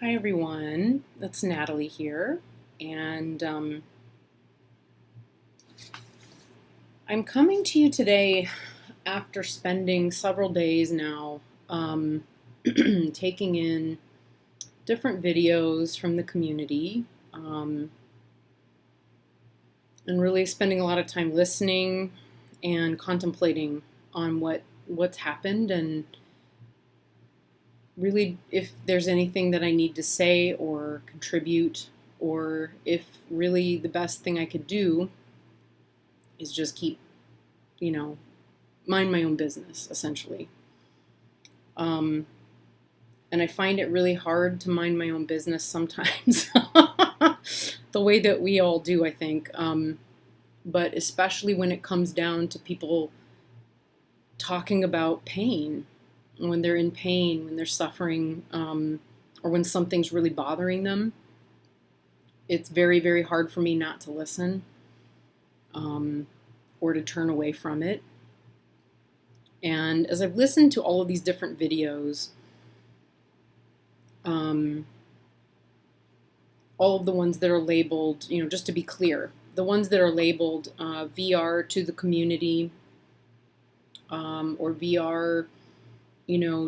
Hi everyone, it's Natalie here, and I'm coming to you today after spending several days now taking in different videos from the community and really spending a lot of time listening and contemplating on what's happened and really if there's anything that I need to say or contribute, or if really the best thing I could do is just keep, mind my own business, essentially. And I find it really hard to mind my own business sometimes, the way that we all do, I think. But especially when it comes down to people talking about pain, when they're in pain, when they're suffering, or when something's really bothering them, it's very, very hard for me not to listen or to turn away from it. And as I've listened to all of these different videos, all of the ones that are labeled, just to be clear, the ones that are labeled VR to the community, or VR,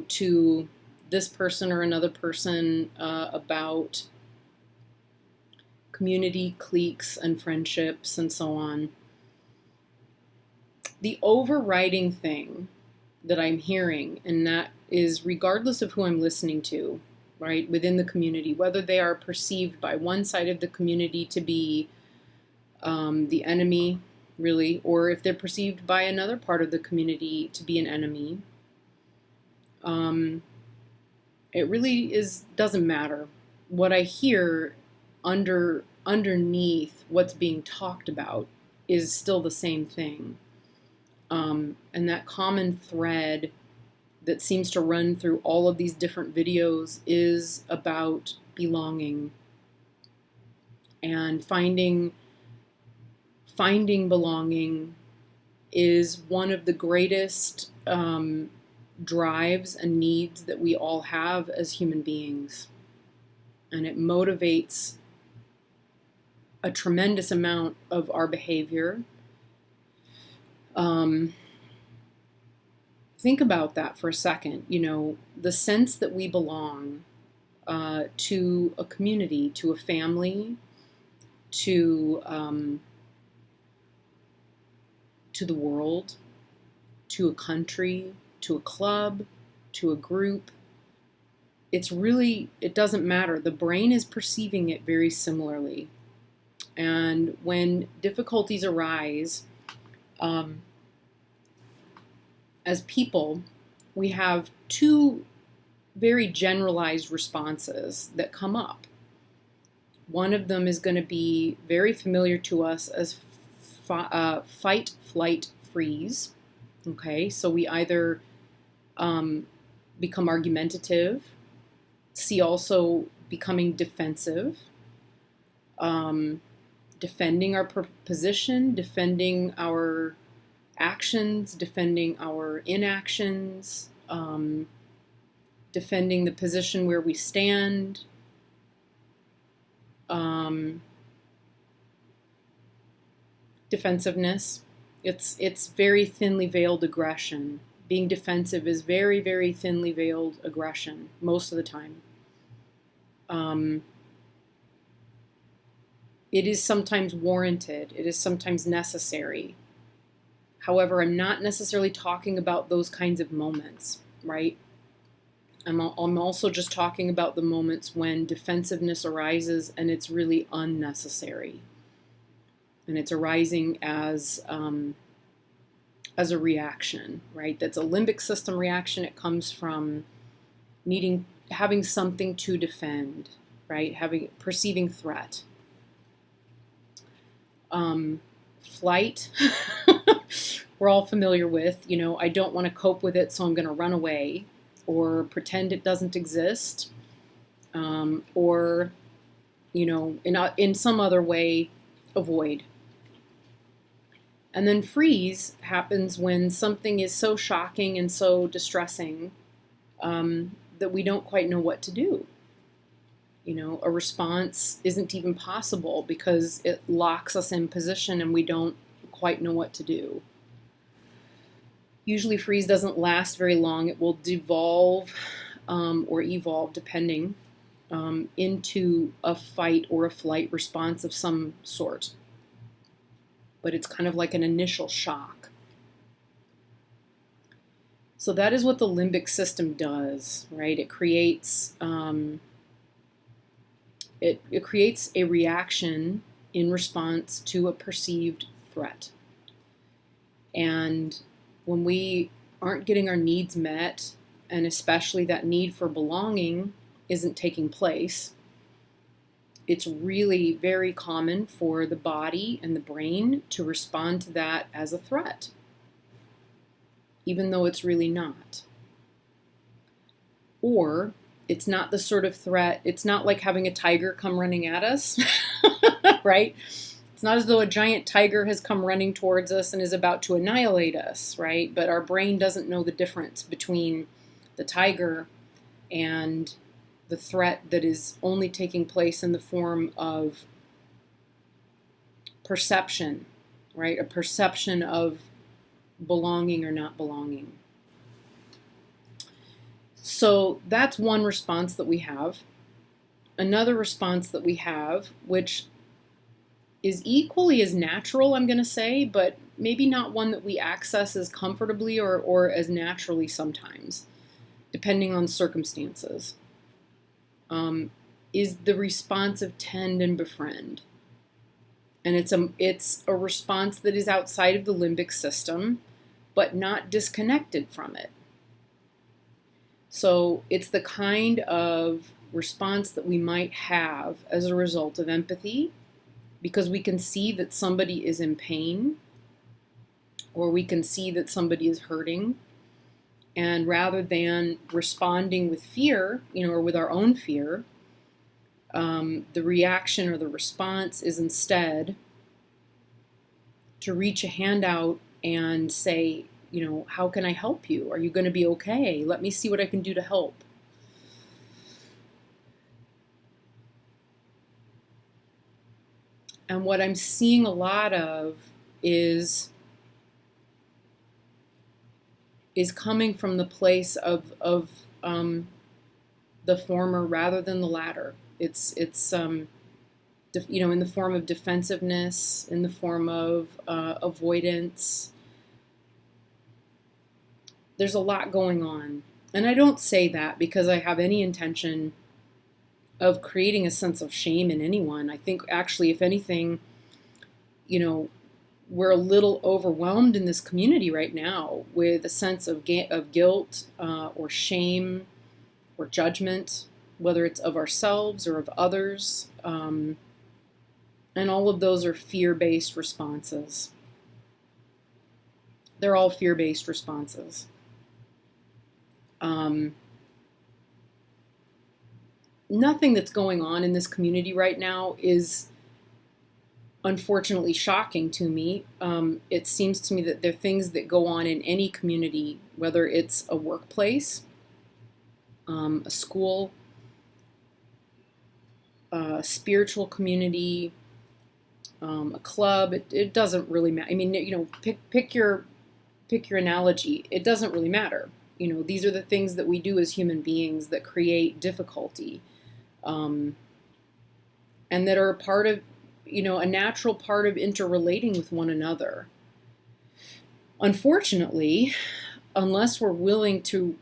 to this person or another person, about community cliques and friendships and so on. The overriding thing that I'm hearing, and that is regardless of who I'm listening to, right, within the community, whether they are perceived by one side of the community to be the enemy, really, or if they're perceived by another part of the community to be an enemy, it really doesn't matter. What I hear underneath what's being talked about is still the same thing. And that common thread that seems to run through all of these different videos is about belonging and finding belonging is one of the greatest drives and needs that we all have as human beings. And it motivates a tremendous amount of our behavior. Think about that for a second. The sense that we belong to a community, to a family, to the world, to a country, to a club, to a group. It doesn't matter. The brain is perceiving it very similarly. And when difficulties arise, as people, we have two very generalized responses that come up. One of them is going to be very familiar to us as fight, flight, freeze. Okay, so we either become argumentative, see also becoming defensive, defending our position, defending our actions, defending our inactions, defending the position where we stand, defensiveness. It's very thinly veiled aggression. Being defensive is very, very thinly veiled aggression most of the time. It is sometimes warranted. It is sometimes necessary. However, I'm not necessarily talking about those kinds of moments, right? I'm also just talking about the moments when defensiveness arises and it's really unnecessary. And it's arising as a reaction, right? That's a limbic system reaction. It comes from having something to defend, right? Perceiving threat. Flight, we're all familiar with, I don't want to cope with it, so I'm going to run away or pretend it doesn't exist, or, in some other way, avoid. And then freeze happens when something is so shocking and so distressing that we don't quite know what to do. A response isn't even possible because it locks us in position and we don't quite know what to do. Usually freeze doesn't last very long. It will devolve or evolve, depending, into a fight or a flight response of some sort. But it's kind of like an initial shock. So that is what the limbic system does, right? It creates it creates a reaction in response to a perceived threat. And when we aren't getting our needs met, and especially that need for belonging isn't taking place, it's really very common for the body and the brain to respond to that as a threat, even though it's really not. Or it's not the sort of threat, it's not like having a tiger come running at us, right? It's not as though a giant tiger has come running towards us and is about to annihilate us, right? But our brain doesn't know the difference between the tiger and the threat that is only taking place in the form of perception, right? A perception of belonging or not belonging. So that's one response that we have. Another response that we have, which is equally as natural, I'm going to say, but maybe not one that we access as comfortably or as naturally sometimes, depending on circumstances, is the response of tend and befriend. And it's a response that is outside of the limbic system, but not disconnected from it. So it's the kind of response that we might have as a result of empathy, because we can see that somebody is in pain, or we can see that somebody is hurting. And rather than responding with fear, or with our own fear, the reaction or the response is instead to reach a hand out and say, how can I help you? Are you going to be okay? Let me see what I can do to help. And what I'm seeing a lot of is coming from the place of the former rather than the latter. It's in the form of defensiveness, in the form of avoidance. There's a lot going on. And I don't say that because I have any intention of creating a sense of shame in anyone. I think actually, if anything, we're a little overwhelmed in this community right now with a sense of guilt or shame or judgment, whether it's of ourselves or of others. And all of those are fear-based responses. They're all fear-based responses. Nothing that's going on in this community right now is unfortunately shocking to me. It seems to me that there are things that go on in any community, whether it's a workplace, a school, a spiritual community, a club. It doesn't really matter. I mean, pick your analogy. It doesn't really matter. These are the things that we do as human beings that create difficulty, and that are a part of, a natural part of interrelating with one another. Unfortunately, unless we're willing to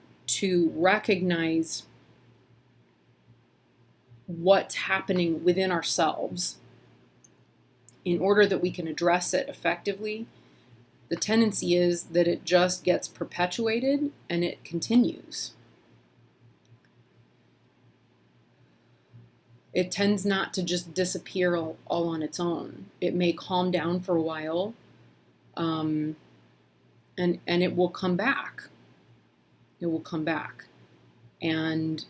recognize what's happening within ourselves in order that we can address it effectively, the tendency is that it just gets perpetuated and it continues. It tends not to just disappear all on its own. It may calm down for a while, and it will come back. It will come back. And,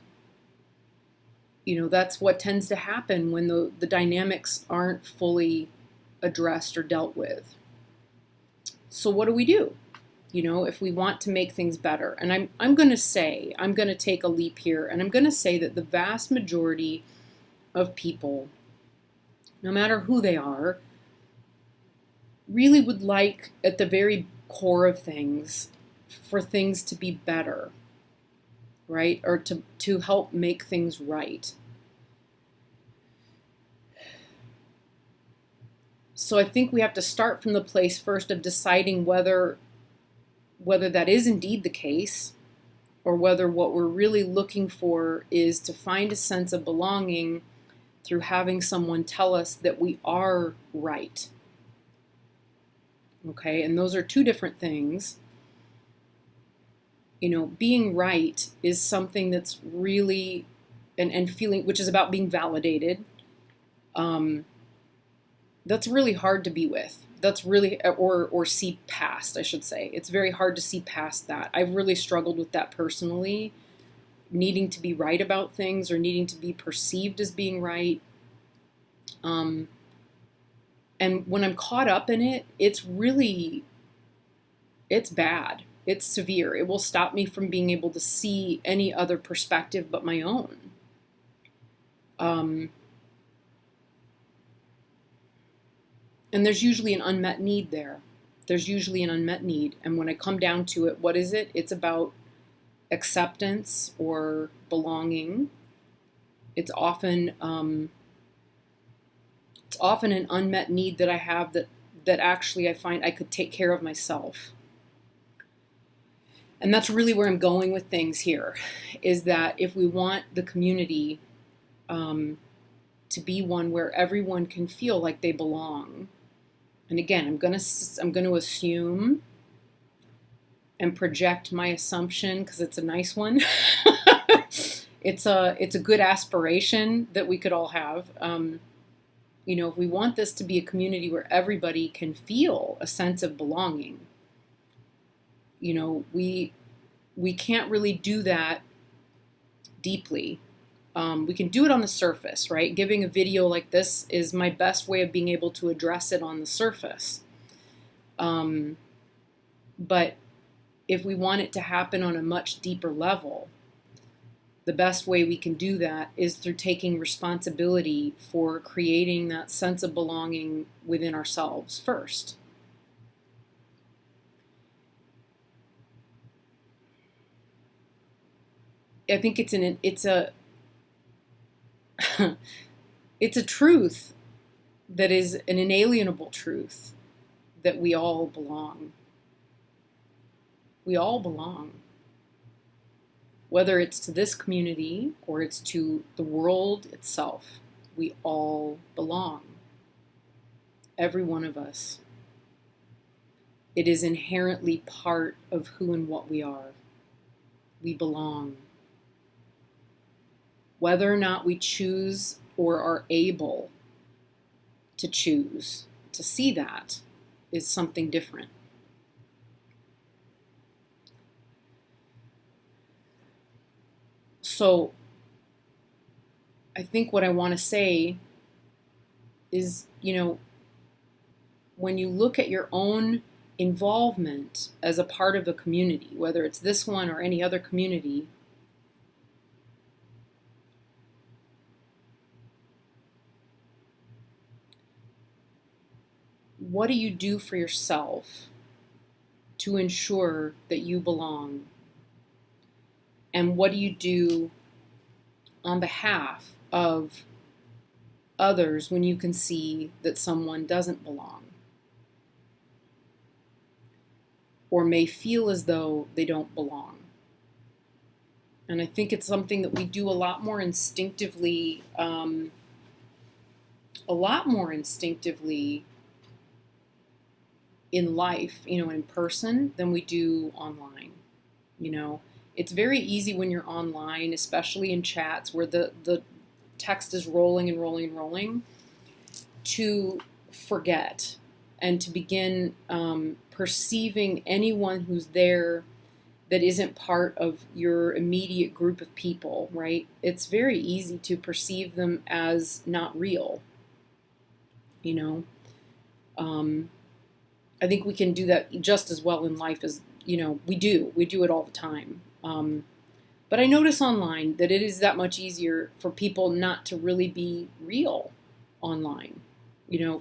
that's what tends to happen when the dynamics aren't fully addressed or dealt with. So what do we do? If we want to make things better? And I'm going to take a leap here, and I'm going to say that the vast majority of people, no matter who they are, really would like, at the very core of things, for things to be better, right? Or to help make things right. So I think we have to start from the place first of deciding whether that is indeed the case, or whether what we're really looking for is to find a sense of belonging through having someone tell us that we are right. Okay, and those are two different things. Being right is something that's really, and feeling, which is about being validated. That's really hard to be with. That's really, or see past, I should say. It's very hard to see past that. I've really struggled with that personally, needing to be right about things or needing to be perceived as being right. And when I'm caught up in it, it's bad. It's severe. It will stop me from being able to see any other perspective but my own. And there's usually an unmet need there. There's usually an unmet need. And when I come down to it, what is it? It's about acceptance or belonging. It's often an unmet need that I have that actually I find I could take care of myself. And that's really where I'm going with things here, is that if we want the community to be one where everyone can feel like they belong, and again, I'm going to assume and project my assumption because it's a nice one. It's a good aspiration that we could all have. If we want this to be a community where everybody can feel a sense of belonging, we can't really do that deeply. We can do it on the surface, right? Giving a video like this is my best way of being able to address it on the surface. But if we want it to happen on a much deeper level, the best way we can do that is through taking responsibility for creating that sense of belonging within ourselves first. I think it's a truth that is an inalienable truth that we all belong. We all belong. Whether it's to this community or it's to the world itself, we all belong. Every one of us. It is inherently part of who and what we are. We belong. Whether or not we choose or are able to choose to see that is something different. So I think what I want to say is, when you look at your own involvement as a part of a community, whether it's this one or any other community, what do you do for yourself to ensure that you belong? And what do you do on behalf of others when you can see that someone doesn't belong? Or may feel as though they don't belong? And I think it's something that we do a lot more instinctively in life, in person than we do online. It's very easy when you're online, especially in chats where the text is rolling and rolling and rolling, to forget and to begin perceiving anyone who's there that isn't part of your immediate group of people, right? It's very easy to perceive them as not real, I think we can do that just as well in life as, we do it all the time. But I notice online that it is that much easier for people not to really be real online.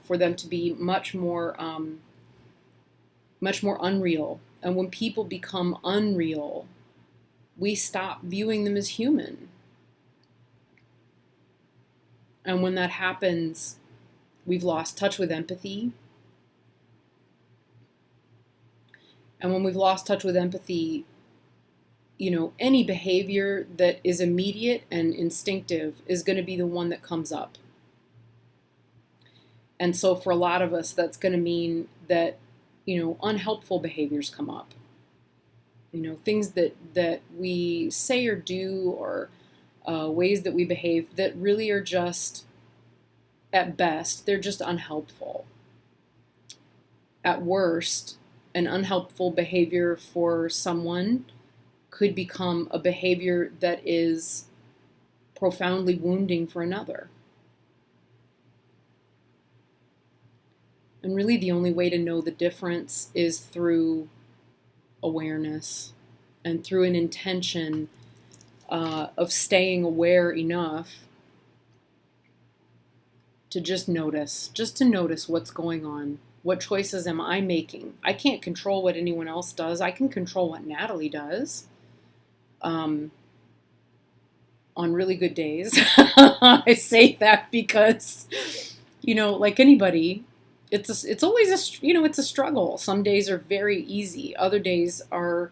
For them to be much more unreal. And when people become unreal, we stop viewing them as human. And when that happens, we've lost touch with empathy. And when we've lost touch with empathy, any behavior that is immediate and instinctive is going to be the one that comes up. And so for a lot of us, that's going to mean that, unhelpful behaviors come up. Things that we say or do, or ways that we behave that really are just, at best, they're just unhelpful. At worst, an unhelpful behavior for someone could become a behavior that is profoundly wounding for another. And really the only way to know the difference is through awareness and through an intention of staying aware enough to just to notice what's going on. What choices am I making? I can't control what anyone else does. I can control what Natalie does. On really good days. I say that because, like anybody, it's always it's a struggle. Some days are very easy. Other days are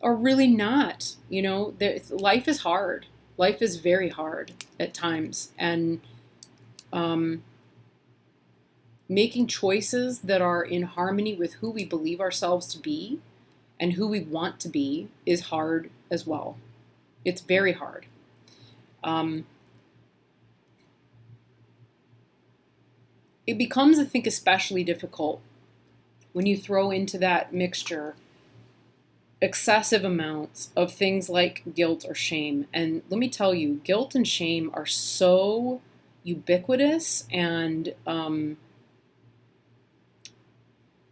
really not. Life is hard. Life is very hard at times, and making choices that are in harmony with who we believe ourselves to be and who we want to be is hard as well. It's very hard. It becomes, I think, especially difficult when you throw into that mixture excessive amounts of things like guilt or shame. And let me tell you, guilt and shame are so ubiquitous and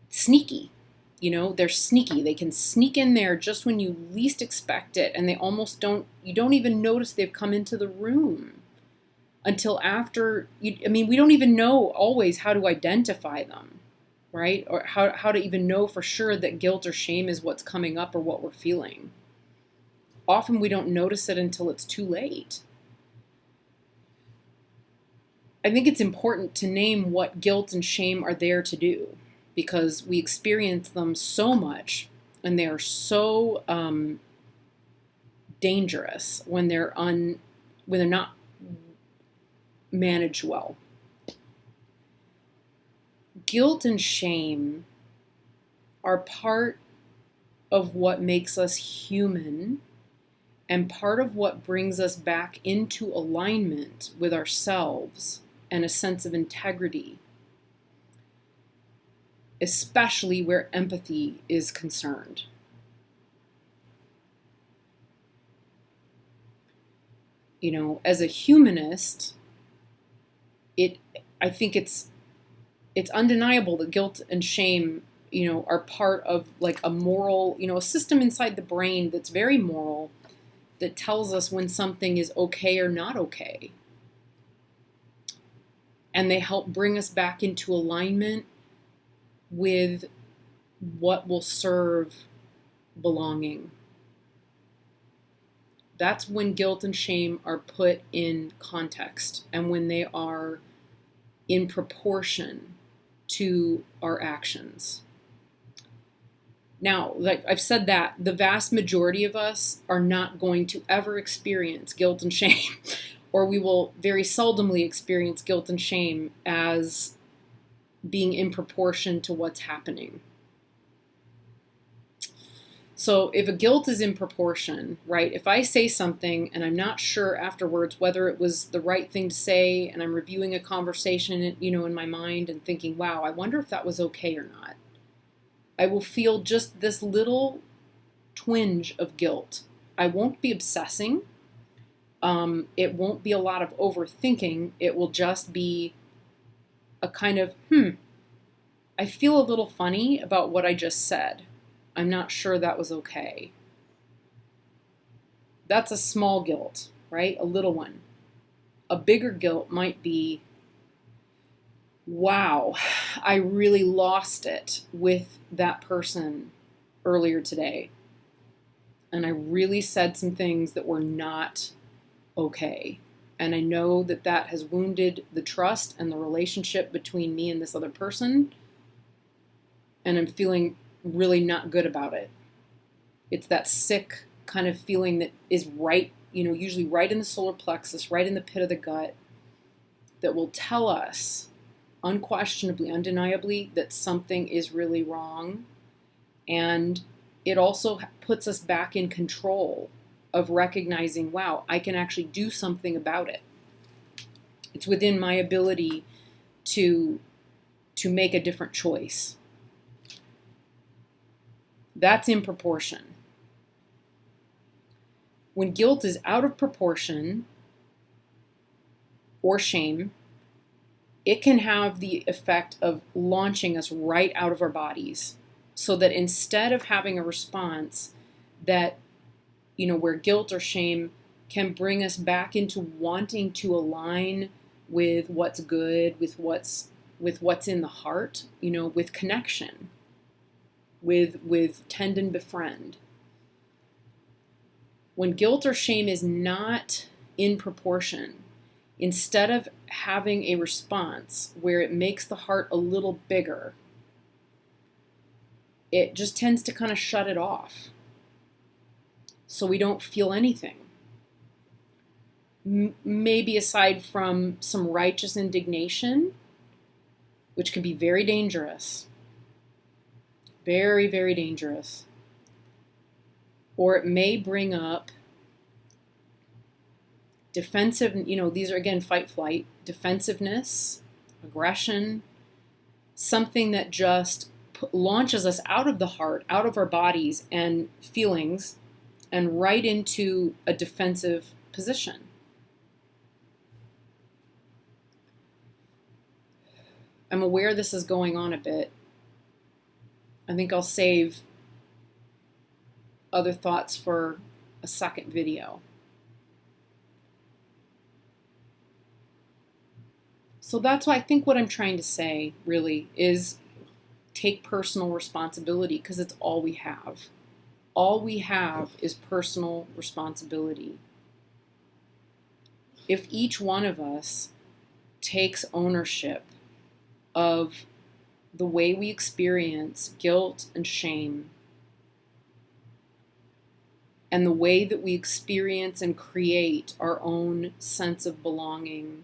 sneaky. They're sneaky. They can sneak in there just when you least expect it, and you don't even notice they've come into the room until after. We don't even know always how to identify them, right? Or how to even know for sure that guilt or shame is what's coming up or what we're feeling. Often we don't notice it until it's too late. I think it's important to name what guilt and shame are there to do, because we experience them so much, and they are so dangerous when they're not managed well. Guilt and shame are part of what makes us human and part of what brings us back into alignment with ourselves and a sense of integrity, especially where empathy is concerned. As a humanist, I think it's undeniable that guilt and shame, are part of like a moral, a system inside the brain that's very moral, that tells us when something is okay or not okay. And they help bring us back into alignment with what will serve belonging. That's when guilt and shame are put in context, and when they are in proportion to our actions. Now, like I've said, that the vast majority of us are not going to ever experience guilt and shame, or we will very seldomly experience guilt and shame as being in proportion to what's happening. So if a guilt is in proportion, right, if I say something and I'm not sure afterwards whether it was the right thing to say, and I'm reviewing a conversation, in my mind and thinking, wow, I wonder if that was okay or not, I will feel just this little twinge of guilt. I won't be obsessing. It won't be a lot of overthinking. It will just be a kind of, I feel a little funny about what I just said. I'm not sure that was okay. That's a small guilt, right? A little one. A bigger guilt might be, wow, I really lost it with that person earlier today. And I really said some things that were not okay. And I know that that has wounded the trust and the relationship between me and this other person. And I'm feeling really not good about it. It's that sick kind of feeling that is right, usually right in the solar plexus, right in the pit of the gut, that will tell us unquestionably, undeniably, that something is really wrong. And it also puts us back in control of recognizing, wow, I can actually do something about it. It's within my ability to make a different choice. That's in proportion. When guilt is out of proportion, or shame, it can have the effect of launching us right out of our bodies. So that instead of having a response that, where guilt or shame can bring us back into wanting to align with what's good, with what's in the heart, with connection, with tend and befriend. When guilt or shame is not in proportion, instead of having a response where it makes the heart a little bigger, it just tends to kind of shut it off. So we don't feel anything. Maybe aside from some righteous indignation, which can be very dangerous. Very, very dangerous. Or it may bring up defensive, these are again fight flight, defensiveness, aggression, something that just launches us out of the heart, out of our bodies and feelings, and right into a defensive position. I'm aware this is going on a bit. I think I'll save other thoughts for a second video. So that's why I think what I'm trying to say really is take personal responsibility, because it's all we have. All we have is personal responsibility. If each one of us takes ownership of the way we experience guilt and shame, and the way that we experience and create our own sense of belonging,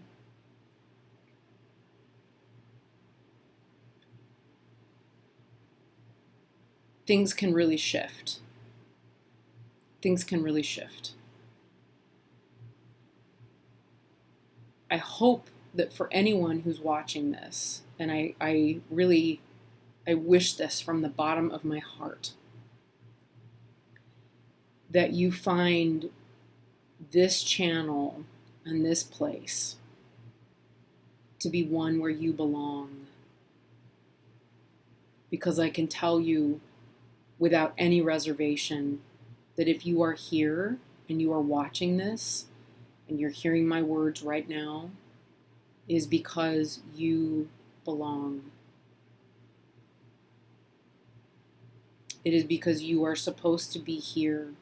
things can really shift. Things can really shift. I hope that for anyone who's watching this, and I wish this from the bottom of my heart, that you find this channel and this place to be one where you belong. Because I can tell you without any reservation that if you are here and you are watching this and you're hearing my words right now, is because you belong. It is because you are supposed to be here.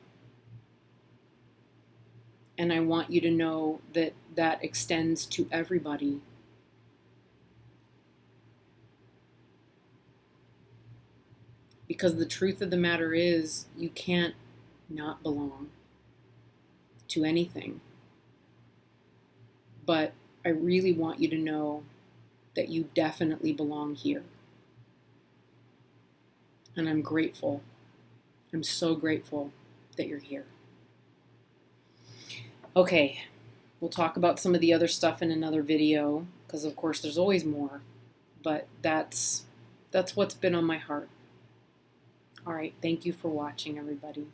And I want you to know that that extends to everybody. Because the truth of the matter is, you can't not belong to anything. But I really want you to know that you definitely belong here. And I'm grateful. I'm so grateful that you're here. Okay, we'll talk about some of the other stuff in another video, because of course there's always more. But that's what's been on my heart. All right, thank you for watching, everybody.